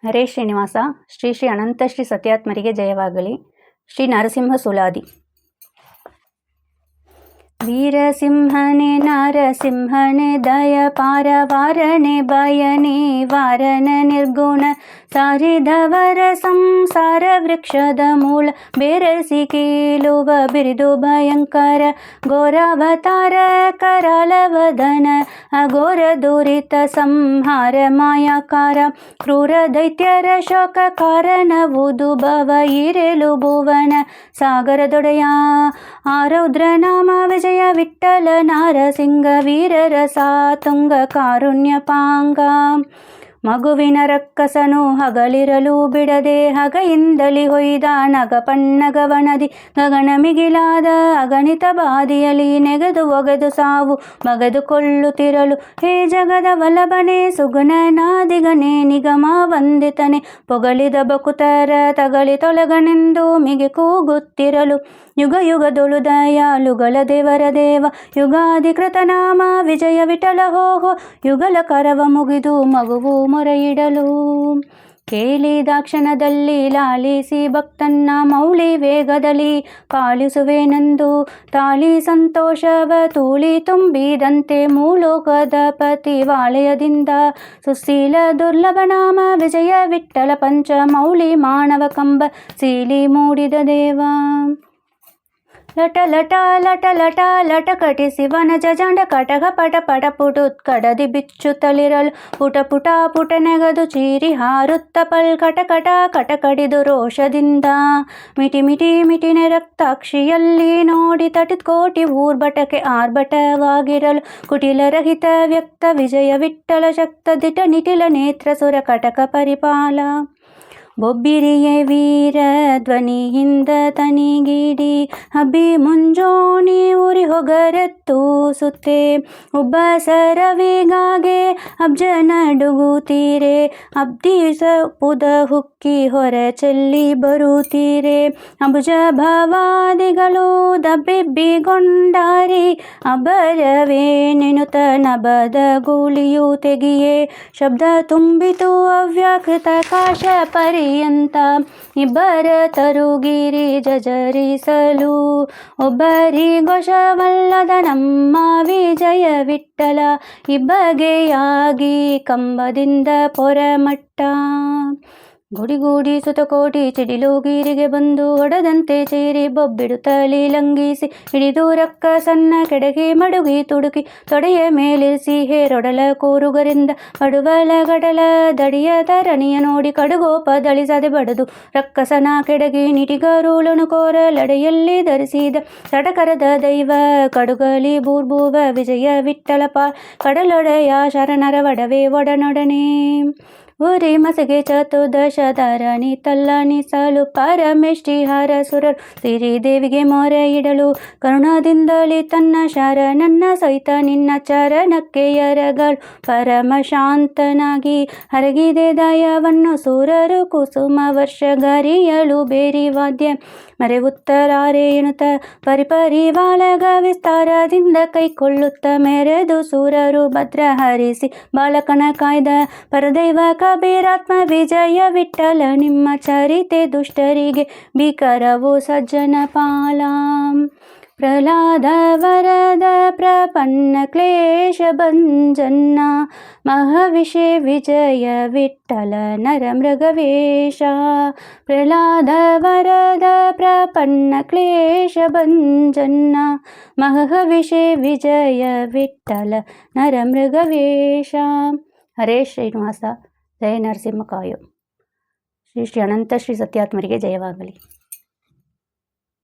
ಹರೇ ಶ್ರೀನಿವಾಸ. ಶ್ರೀ ಶ್ರೀ ಅನಂತ ಶ್ರೀ ಸತ್ಯಾತ್ಮರಿಗೆ ಜಯವಾಗಲಿ. ಶ್ರೀ ನರಸಿಂಹ ಸುಲಾದಿ. ವೀರಸಿಂಹನೆ ನರಸಿಂಹನೆ ದಯ ಪಾರವಾರನೆ ಭಯನೆ ವಾರನ ನಿರ್ಗುಣ ಸಾರಿದವರ ಸಂಸಾರ ವೃಕ್ಷದ ಮೂಲ ಬೆರೆಸಿ ಕೀಲುವ ಬಿರಿದು ಭಯಂಕರ ಘೋರಾವತಾರ ಕರಾಲವದನ ಅಘೋರ ದುರಿತ ಸಂಹಾರ ಮಾಯಾಕಾರ ಕ್ರೂರ ದೈತ್ಯರ ಶೋಕ ಕಾರಣವುದು ಭವ ಇರೆಲು ಭುವನ ಸಾಗರದೊಡೆಯ ಆರೌದ್ರ ನಾಮ ವಿಜಯ ವಿಠ್ಠಲ ನಾರಸಿಂಗ ವೀರರ ಸಾತುಂಗ ಕಾರುಣ್ಯಪಾಂಗ ಮಗುವಿನ ರಕ್ಕಸನು ಹಗಲಿರಲು ಬಿಡದೆ ಹಗೆಯಿಂದಲಿ ಹೊಯ್ದ ನಗಪನ್ನಗವನದಿ ಗಗನ ಮಿಗಿಲಾದ ಅಗಣಿತ ಬಾದಿಯಲ್ಲಿ ನೆಗೆದು ಒಗೆದು ಸಾವು ಬಗೆದುಕೊಳ್ಳುತ್ತಿರಲು ಹೇ ಜಗದ ವಲ್ಲಭನೆ ಸುಗುಣನಾದಿಗನೆ ನಿಗಮ ವಂದಿತನೆ ಪೊಗಳಿದ ಬಕುತರ ತಗಲಿ ತೊಲಗನೆಂದು ಮಿಗೆ ಕೂಗುತ್ತಿರಲು ಯುಗ ಯುಗದೊಳು ದಯಾಳುಗಳ ದೇವರ ದೇವ ಯುಗಾಧಿಕೃತ ನಾಮ ವಿಜಯ ವಿಠಲ ಹೋಹೋ ಯುಗಲ ಕರವ ಮುಗಿದು ಮಗುವು ಮೊರೆಯಿಡಲು ಕೇಳಿ ದಾಕ್ಷಣದಲ್ಲಿ ಲಾಲಿಸಿ ಭಕ್ತನ್ನ ಮೌಳಿ ವೇಗದಲ್ಲಿ ಪಾಲಿಸುವೆನೆಂದು ತಾಳಿ ಸಂತೋಷವ ತೂಳಿ ತುಂಬಿದಂತೆ ಮೂಲೋಕದ ಪತಿವಾಲಯದಿಂದ ಸುಶೀಲ ದುರ್ಲಭ ನಾಮ ವಿಜಯ ವಿಠ್ಠಲ ಪಂಚ ಮೌಳಿ ಮಾನವ ಕಂಬ ಸೀಲಿ ಮೂಡಿದ ದೇವ ಲಟ ಲಟ ಲಟ ಲಟ ಲಟ ಕಟಿಸಿ ವನಜ ಜಂಡ ಕಟಕ ಪಟ ಪಟ ಪುಟುತ್ ಕಡದಿ ಬಿಚ್ಚುತ್ತಲಿರಲು ಪುಟ ಪುಟ ಪುಟ ನೆಗದು ಚೀರಿ ಹಾರುತ್ತ ಪಲ್ ಕಟ ಕಟ ಕಟ ಕಡಿದು ರೋಷದಿಂದ ಮಿಟಿ ಮಿಟಿ ಮಿಟಿನೆ ರಕ್ತಾಕ್ಷಿಯಲ್ಲಿ ನೋಡಿ ತಟಿತ್ ಕೋಟಿ ಊರ್ಬಟಕ್ಕೆ ಆರ್ಭಟವಾಗಿರಲು ಕುಟಿಲ ರಹಿತ ವ್ಯಕ್ತ ವಿಜಯ ವಿಠ್ಠಲ ಶಕ್ತ ದಿಟ ನಿಟಿಲ ನೇತ್ರ ಸುರ ಕಟಕ ಪರಿಪಾಲ ಬೊಬ್ಬಿರಿಯೇ ವೀರ ಧ್ವನಿಯಿಂದ ತನಿಗಿಡಿ ಅಬ್ಬಿ ಮುಂಜೋಣಿ ಉರಿ ಹೊಗರೆತ್ತು ಸುತ್ತೆ ಒಬ್ಬ ಸರವಿಗಾಗೆ ಅಬ್ಜ ನಡುಗುತ್ತೀರೆ ಅಬ್ದೀಸ ಪುದ ಹುಕ್ಕಿ ಹೊರ ಚೆಲ್ಲಿ ಬರುತ್ತೀರೆ ಅಬುಜ ಭವಾದಿಗಳು ದಬ್ಬಿಬ್ಬಿಗೊಂಡಾರಿ ಅಬರವೇ ನೆನುತ ನಭದ ಗೂಳಿಯು ತೆಗಿಯೇ ಶಬ್ದ ತುಂಬಿತು ಅವ್ಯಾಕೃತ ಕಾಶ ಪರ್ಯಂತ ಇಬ್ಬರ ತರುಗಿರಿ ಜಜರಿಸಲು ಒಬ್ಬರಿಗೊಶವಲ್ಲದ ನಮ್ಮ ವಿಜಯ ವಿಠ್ಠಲ ಇಬ್ಬಗೆಯಾಗಿ ಕಂಬದಿಂದ ಪೊರಮಟ್ಟ ಗುಡಿಗೂಡಿ ಸುತಕೋಟಿ ಚಿಡಿಲುಗೀರಿಗೆ ಬಂದು ಒಡದಂತೆ ಚೇರಿ ಬೊಬ್ಬಿಡುತ್ತಲಿ ಲಂಘಿಸಿ ಹಿಡಿದು ರಕ್ಕ ಸಣ್ಣ ಕೆಡಗಿ ಮಡುಗಿ ತುಡುಕಿ ತೊಡೆಯ ಮೇಲಿರಿಸಿ ಹೇರೊಡಲ ಕೂರುಗರಿಂದ ಬಡುವಲ ಗಡಲ ದಡಿಯ ಧರಣಿಯ ನೋಡಿ ಕಡುಗೋಪ ದಳಿಸದೆ ಬಡದು ರಕ್ಕಸನ ಕೆಡಗಿ ನಿಟಿಗರುಳನು ಕೋರ ಲಡೆಯಲ್ಲಿ ಧರಿಸಿದ ಸಡಕರದ ದೈವ ಕಡುಗಲಿ ಬೂರ್ಬುವ ವಿಜಯ ವಿಠ್ಠಲಪ ಕಡಲೊಡೆಯ ಶರಣರ ಒಡವೆ ಒಡನೊಡನೆ ಉರಿ ಮಸಗೆ ಚತುರ್ದಶ ಧರಣಿ ತಲ್ಲನಿ ಸಾಲು ಪರಮೇಷ್ಠಿ ಹರ ಸುರರು ಸಿರಿದೇವಿಗೆ ಮೊರೆ ಇಡಲು ಕರುಣದಿಂದಲೇ ತನ್ನ ಶರಣನ್ನ ಸಹಿತ ನಿನ್ನ ಚರಣಕ್ಕೆ ಎರಗಳು ಪರಮ ಶಾಂತನಾಗಿ ಹರಗಿದೆ ದಯವನ್ನು ಸೂರರು ಕುಸುಮ ವರ್ಷ ಗರಿಯಲು ಬೇರಿ ವಾದ್ಯ ಮರೆವುತ್ತರಾರೆ ಎನ್ನುತ್ತ ಪರಿಪರಿವಾಳಗ ವಿಸ್ತಾರದಿಂದ ಕೈಕೊಳ್ಳುತ್ತ ಮೆರೆದು ಸೂರರು ಭದ್ರ ಹರಿಸಿ ಬಾಲಕನ ಕಾಯ್ದ ಪರದೈವ ಕಬೀರಾತ್ಮ ವಿಜಯ ವಿಠ್ಠಲ ನಿಮ್ಮ ಚರಿತೆ ದುಷ್ಟರಿಗೆ ಭೀಕರವು ಸಜ್ಜನ ಪಾಲ ಪ್ರಹ್ಲಾದ ವರದ ಪ್ರಪನ್ನ ಕ್ಲೇಶ ಭಂಜನ ಮಹವಿಷೆ ವಿಜಯ ವಿಠ್ಠಲ ನರಮೃಗವೇಶ ಪ್ರಹ್ಲಾದ ವರದ ಪ್ರಪನ್ನ ಕ್ಲೇಶ ಭಂಜನ ಮಹವಿಷೆ ವಿಜಯ ವಿಠ್ಠಲ ನರಮೃಗವೇಶ. ಹರೇ ಶ್ರೀನಿವಾಸ. ಜಯ ನರಸಿಂಹ ಕಾಯೋ. ಶ್ರೀ ಶ್ರೀ ಅನಂತ ಶ್ರೀ ಸತ್ಯಾತ್ಮರಿಗೆ ಜಯವಾಗಲಿ.